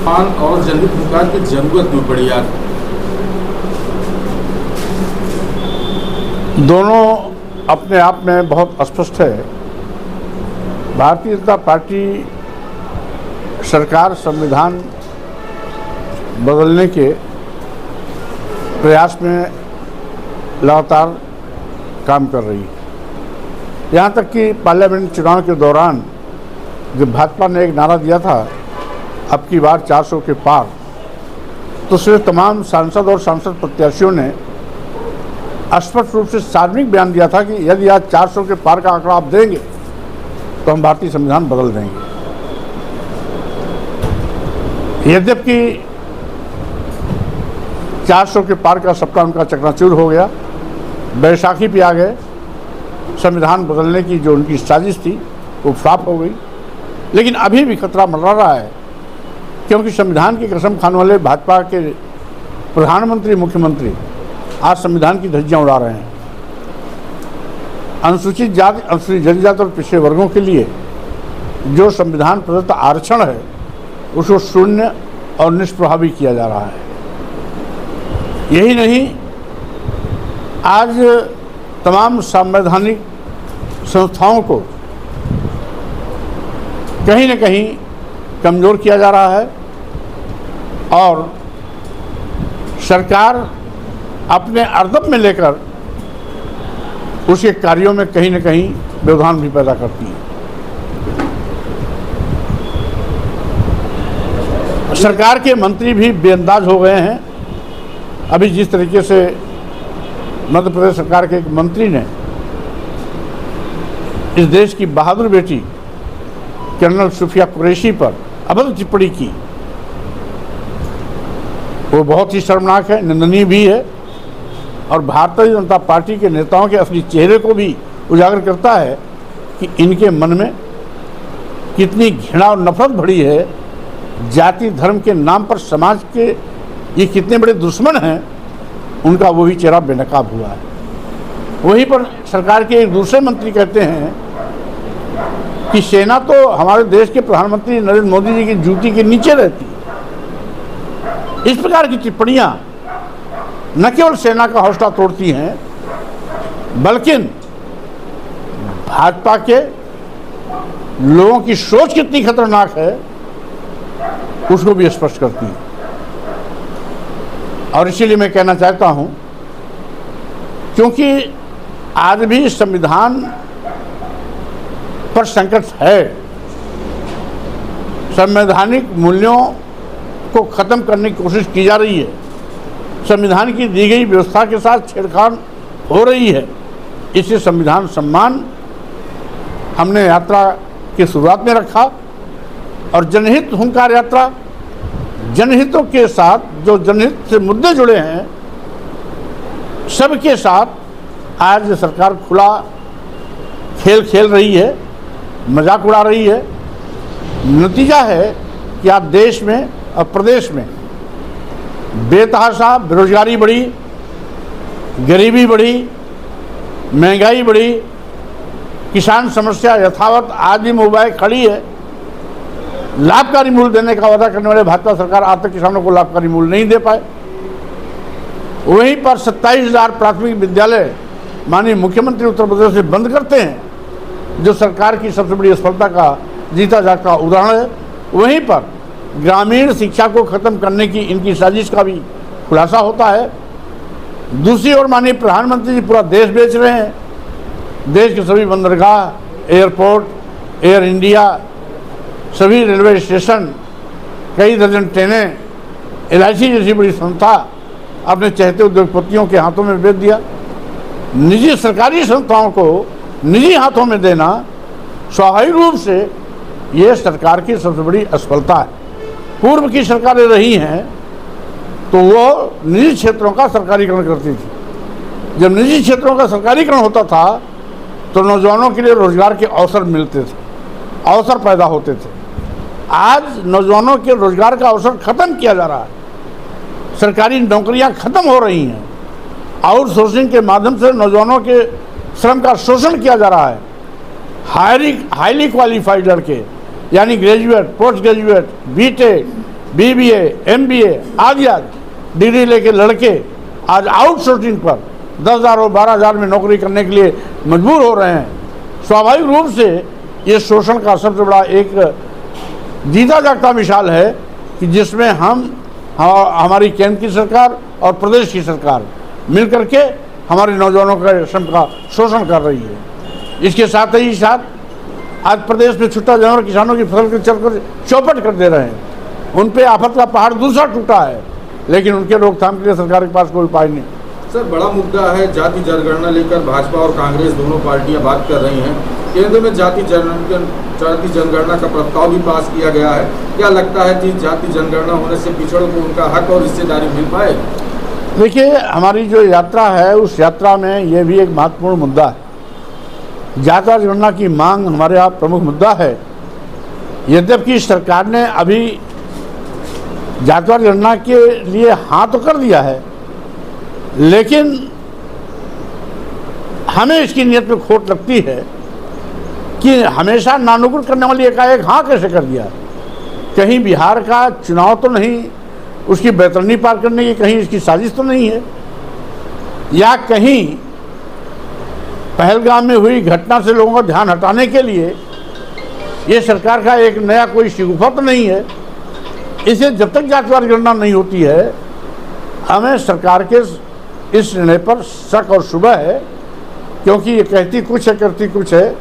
और जनहित पुकार की जरूरत क्यों पड़ी यार? दोनों अपने आप में बहुत स्पष्ट है। भारतीय जनता पार्टी सरकार संविधान बदलने के प्रयास में लगातार काम कर रही है। यहाँ तक कि पार्लियामेंट चुनाव के दौरान जब भाजपा ने एक नारा दिया था, अब की बार 400 के पार, तो उसमें तमाम सांसद और सांसद प्रत्याशियों ने स्पष्ट रूप से सार्वजनिक बयान दिया था कि यदि आज 400 के पार का आंकड़ा आप देंगे तो हम भारतीय संविधान बदल देंगे। यद्यपि 400 के पार का सपना उनका चकनाचूर हो गया, बैसाखी पे आ गए, संविधान बदलने की जो उनकी साजिश थी वो फ्लॉप हो गई। लेकिन अभी भी खतरा मंडरा रहा है, क्योंकि संविधान की कसम खाने वाले भाजपा के प्रधानमंत्री, मुख्यमंत्री आज संविधान की धज्जियां उड़ा रहे हैं। अनुसूचित जाति, अनुसूचित जनजाति और पिछड़े वर्गों के लिए जो संविधान प्रदत्त आरक्षण है उसको शून्य और निष्प्रभावी किया जा रहा है। यही नहीं, आज तमाम संवैधानिक संस्थाओं को कहीं न कहीं कमज़ोर किया जा रहा है और सरकार अपने अर्दब में लेकर उसके कार्यों में कहीं न कहीं व्यवधान भी पैदा करती है। सरकार के मंत्री भी बेअंदाज हो गए हैं। अभी जिस तरीके से मध्य प्रदेश सरकार के एक मंत्री ने इस देश की बहादुर बेटी कर्नल सुफिया कुरैशी पर अभद्र टिप्पणी की, वो बहुत ही शर्मनाक है, निंदनीय भी है और भारतीय जनता पार्टी के नेताओं के असली चेहरे को भी उजागर करता है कि इनके मन में कितनी घृणा और नफरत भरी है। जाति धर्म के नाम पर समाज के ये कितने बड़े दुश्मन हैं, उनका वही चेहरा बेनकाब हुआ है। वहीं पर सरकार के एक दूसरे मंत्री कहते हैं कि सेना तो हमारे देश के प्रधानमंत्री नरेंद्र मोदी जी की जूती के नीचे रहती है। इस प्रकार की टिप्पणियां न केवल सेना का हौसला तोड़ती हैं, बल्कि भाजपा के लोगों की सोच कितनी खतरनाक है उसको भी स्पष्ट करती है। और इसीलिए मैं कहना चाहता हूं, क्योंकि आज भी संविधान पर संकट है, संवैधानिक मूल्यों को खत्म करने की कोशिश की जा रही है, संविधान की दी गई व्यवस्था के साथ छेड़छाड़ हो रही है। इसे संविधान सम्मान हमने यात्रा की शुरुआत में रखा और जनहित हुंकार यात्रा, जनहितों के साथ जो जनहित से मुद्दे जुड़े हैं सबके साथ आज सरकार खुला खेल खेल रही है, मजाक उड़ा रही है। नतीजा है कि आज देश में और प्रदेश में बेतहाशा बेरोजगारी बढ़ी, गरीबी बढ़ी, महंगाई बढ़ी, किसान समस्या यथावत आज भी मुंबई खड़ी है। लाभकारी मूल्य देने का वादा करने वाले भाजपा सरकार आज तक किसानों को लाभकारी मूल्य नहीं दे पाए। वहीं पर 27,000 प्राथमिक विद्यालय माननीय मुख्यमंत्री उत्तर प्रदेश से बंद करते हैं, जो सरकार की सबसे बड़ी असफलता का जीता जागता उदाहरण है। वहीं पर ग्रामीण शिक्षा को खत्म करने की इनकी साजिश का भी खुलासा होता है। दूसरी ओर माननीय प्रधानमंत्री जी पूरा देश बेच रहे हैं। देश के सभी बंदरगाह, एयरपोर्ट, एयर इंडिया, सभी रेलवे स्टेशन, कई दर्जन ट्रेनें LIC जैसी बड़ी संस्था अपने चहेते उद्योगपतियों के हाथों में बेच दिया। निजी सरकारी संस्थाओं को निजी हाथों में देना स्वाभाविक रूप से ये सरकार की सबसे बड़ी असफलता है। पूर्व की सरकारें रही हैं तो वो निजी क्षेत्रों का सरकारीकरण करती थी। जब निजी क्षेत्रों का सरकारीकरण होता था तो नौजवानों के लिए रोजगार के अवसर मिलते थे, अवसर पैदा होते थे। आज नौजवानों के रोजगार का अवसर खत्म किया जा रहा है, सरकारी नौकरियां खत्म हो रही हैं, आउटसोर्सिंग के माध्यम से नौजवानों के श्रम का शोषण किया जा रहा है। हाईली क्वालिफाइड लड़के यानी graduate, post graduate, BTech, BBA, MBA आदि आदि डिग्री लेके लड़के आज आउटसोर्सिंग पर 10,000 और 12,000 में नौकरी करने के लिए मजबूर हो रहे हैं। स्वाभाविक रूप से ये शोषण का सबसे बड़ा एक जीता जागता मिसाल है कि जिसमें हमारी केंद्र की सरकार और प्रदेश की सरकार मिलकर के हमारे नौजवानों का श्रम का शोषण कर रही है। इसके साथ ही साथ आज प्रदेश में छुट्टा जानवर किसानों की फसल को चलकर चौपट कर दे रहे हैं। उन पे आफत का पहाड़ दूसरा टूटा है, लेकिन उनके रोकथाम के लिए सरकार के पास कोई उपाय नहीं। सर, बड़ा मुद्दा है जाति जनगणना लेकर भाजपा और कांग्रेस दोनों पार्टियां बात कर रही हैं। केंद्र में जाति जनगणना का प्रस्ताव भी पास किया गया है। क्या लगता है कि जाति जनगणना होने से पिछड़ों को उनका हक और हिस्सेदारी मिल पाएगी? देखिए, हमारी जो यात्रा है उस यात्रा में ये भी एक महत्वपूर्ण मुद्दा है। जाति जनगणना की मांग हमारे यहाँ प्रमुख मुद्दा है। यद्यपि सरकार ने अभी जाति जनगणना के लिए हाँ तो कर दिया है, लेकिन हमें इसकी नीयत में खोट लगती है कि हमेशा नानुकुर करने वाली एकाएक हाँ कैसे कर दिया। कहीं बिहार का चुनाव तो नहीं, उसकी बैतरनी पार करने की कहीं इसकी साजिश तो नहीं है, या कहीं पहलगाम में हुई घटना से लोगों का ध्यान हटाने के लिए ये सरकार का एक नया कोई शिगुफा तो नहीं है। इसे जब तक जातिवार गणना नहीं होती है, हमें सरकार के इस निर्णय पर शक और शुबह है, क्योंकि ये कहती कुछ है करती कुछ है।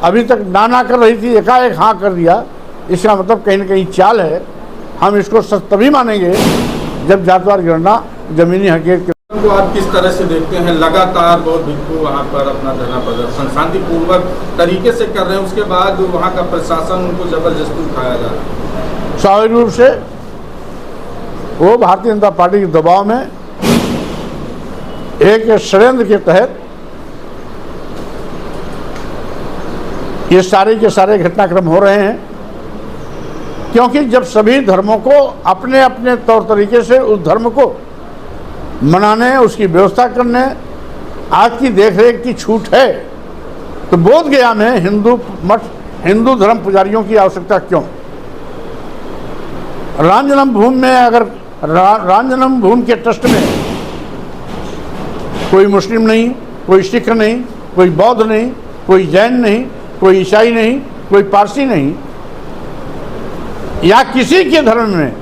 अभी तक ना कर रही थी, एकाएक हाँ कर दिया। इसका मतलब कहीं ना कहीं चाल है। हम इसको सच तभी मानेंगे जब जातिवार गणना जमीनी हकीकत को आप किस तरह से देखते हैं? लगातार बहुत भिक्षु वहाँ पर अपना धरना प्रदर्शन शांतिपूर्वक तरीके से कर रहे हैं, उसके बाद वहाँ का प्रशासन उनको जबरदस्ती उठाया जा रहा है। स्वाभाविक रूप से वो भारतीय जनता पार्टी के दबाव में एक षड्यंत्र के तहत ये सारे के सारे घटनाक्रम हो रहे हैं, क्योंकि जब सभी धर्मों को अपने अपने तौर तरीके से उस धर्म को मनाने, उसकी व्यवस्था करने, आज की देखरेख की छूट है, तो बोध गया में हिंदू मठ, हिंदू धर्म पुजारियों की आवश्यकता क्यों? राम जन्मभूमि में अगर राम जन्मभूमि के ट्रस्ट में कोई मुस्लिम नहीं, कोई सिख नहीं, कोई बौद्ध नहीं, कोई जैन नहीं, कोई ईसाई नहीं, कोई पारसी नहीं, या किसी के धर्म में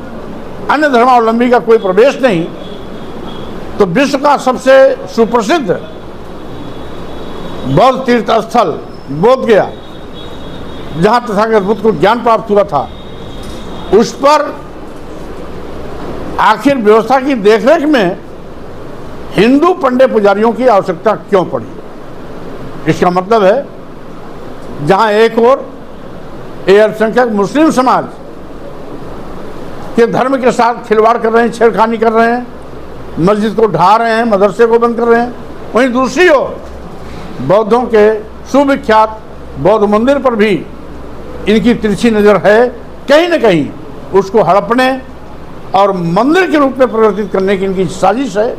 अन्य धर्मावलंबी का कोई प्रवेश नहीं, तो विश्व का सबसे सुप्रसिद्ध बौद्ध तीर्थ स्थल बोध गया, जहाँ तथागत बुद्ध को ज्ञान प्राप्त हुआ था, उस पर आखिर व्यवस्था की देखरेख में हिंदू पंडे पुजारियों की आवश्यकता क्यों पड़ी? इसका मतलब है जहाँ एक ओर अल्पसंख्यक मुस्लिम समाज के धर्म के साथ खिलवाड़ कर रहे हैं, छेड़खानी कर रहे हैं, मस्जिद को ढा रहे हैं, मदरसे को बंद कर रहे हैं, वहीं दूसरी ओर बौद्धों के सुविख्यात बौद्ध मंदिर पर भी इनकी तिरछी नज़र है। कहीं न कहीं उसको हड़पने और मंदिर के रूप में परिवर्तित करने की इनकी साजिश है,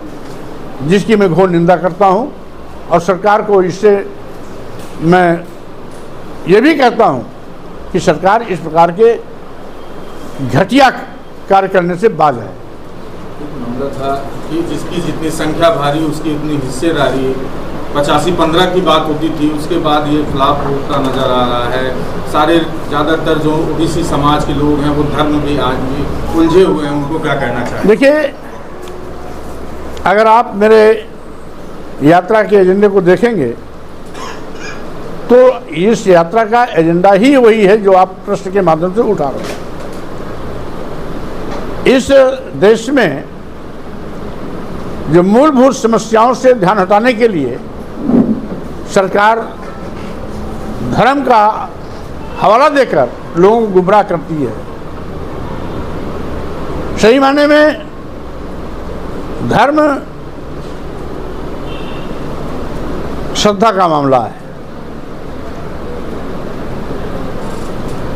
जिसकी मैं घोर निंदा करता हूं। और सरकार को इससे मैं ये भी कहता हूं कि सरकार इस प्रकार के घटिया कार्य करने से बाज है। मामला था कि जिसकी जितनी संख्या भारी उसकी उतनी हिस्सेदारी, 85-15 की बात होती थी, उसके बाद ये फ्लॉप होता नज़र आ रहा है। सारे ज़्यादातर जो ओबीसी समाज के लोग हैं वो धर्म भी आज भी उलझे हुए हैं, उनको क्या कहना चाहिए? देखिए, अगर आप मेरे यात्रा के एजेंडे को देखेंगे तो इस यात्रा का एजेंडा ही वही है जो आप प्रश्न के माध्यम से उठा रहे हैं। इस देश में जो मूलभूत समस्याओं से ध्यान हटाने के लिए सरकार धर्म का हवाला देकर लोगों को गुमराह करती है। सही मायने में धर्म श्रद्धा का मामला है,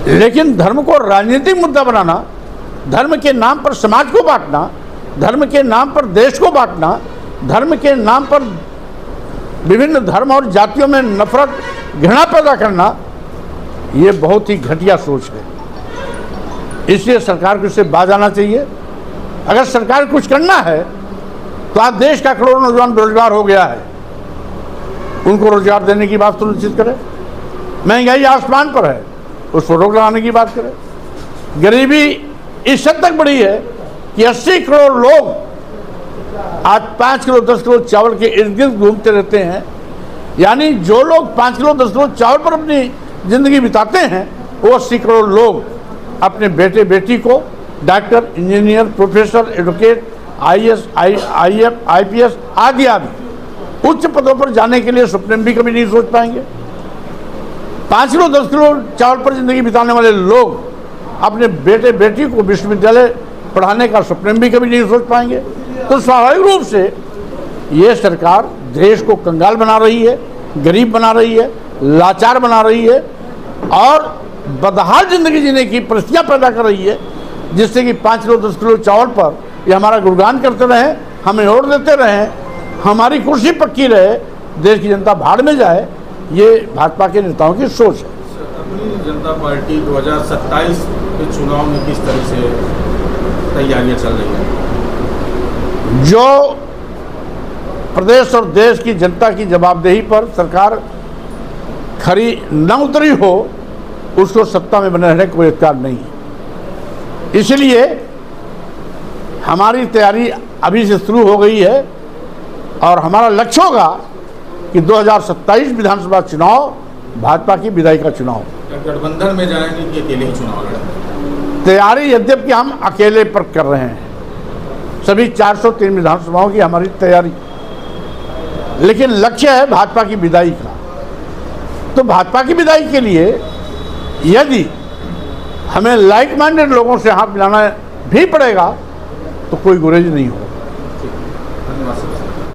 लेकिन धर्म को राजनीतिक मुद्दा बनाना, धर्म के नाम पर समाज को बांटना, धर्म के नाम पर देश को बांटना, धर्म के नाम पर विभिन्न धर्म और जातियों में नफरत, घृणा पैदा करना, ये बहुत ही घटिया सोच है। इसलिए सरकार को इससे बाज आना चाहिए। अगर सरकार को कुछ करना है तो आज देश का करोड़ों नौजवान बेरोजगार हो गया है, उनको रोजगार देने की बात सुनिश्चित करें। महंगाई आसमान पर है, उस पर रोक लगाने की बात करें। गरीबी इस हद तक बढ़ी है कि 80 करोड़ लोग आज 5 किलो 10 किलो चावल के इर्द गिर्द घूमते रहते हैं। यानी जो लोग 5 किलो 10 किलो चावल पर अपनी जिंदगी बिताते हैं, वो 80 करोड़ लोग अपने बेटे बेटी को doctor, engineer, professor, advocate, IAS, IPS आदि आदि उच्च पदों पर जाने के लिए सपने में भी कभी नहीं सोच पाएंगे। 5 किलो 10 किलो चावल पर जिंदगी बिताने वाले लोग अपने बेटे बेटी को विश्वविद्यालय पढ़ाने का सपने में भी कभी नहीं सोच पाएंगे। तो स्वाभाविक रूप से ये सरकार देश को कंगाल बना रही है, गरीब बना रही है, लाचार बना रही है और बदहाल जिंदगी जीने की परिस्थितियाँ पैदा कर रही है, जिससे कि 5 किलो 10 किलो चावल पर ये हमारा गुणगान करते रहें, हमें वोट देते रहें, हमारी कुर्सी पक्की रहे, देश की जनता भाड़ में जाए। ये भाजपा के नेताओं की सोच है। अपनी जनता पार्टी 2027 के चुनाव में किस तरह से तैयारियां चल रही हैं? जो प्रदेश और देश की जनता की जवाबदेही पर सरकार खरी न उतरी हो, उसको सत्ता में बने रहने का कोई अधिकार नहीं है। इसलिए हमारी तैयारी अभी से शुरू हो गई है और हमारा लक्ष्य होगा कि 2027 विधानसभा चुनाव भाजपा की विधायी का चुनाव। गठबंधन में जाएंगे कि अकेले ही चुनाव लड़ेंगे? तैयारी यद्यपि हम अकेले पर कर रहे हैं, सभी 403 विधानसभाओं की हमारी तैयारी, लेकिन लक्ष्य है भाजपा की विधायी का। तो भाजपा की विधायी के लिए यदि हमें लाइक माइंडेड लोगों से हाथ मिलाना भी पड़ेगा तो कोई गुरेज नहीं होगा।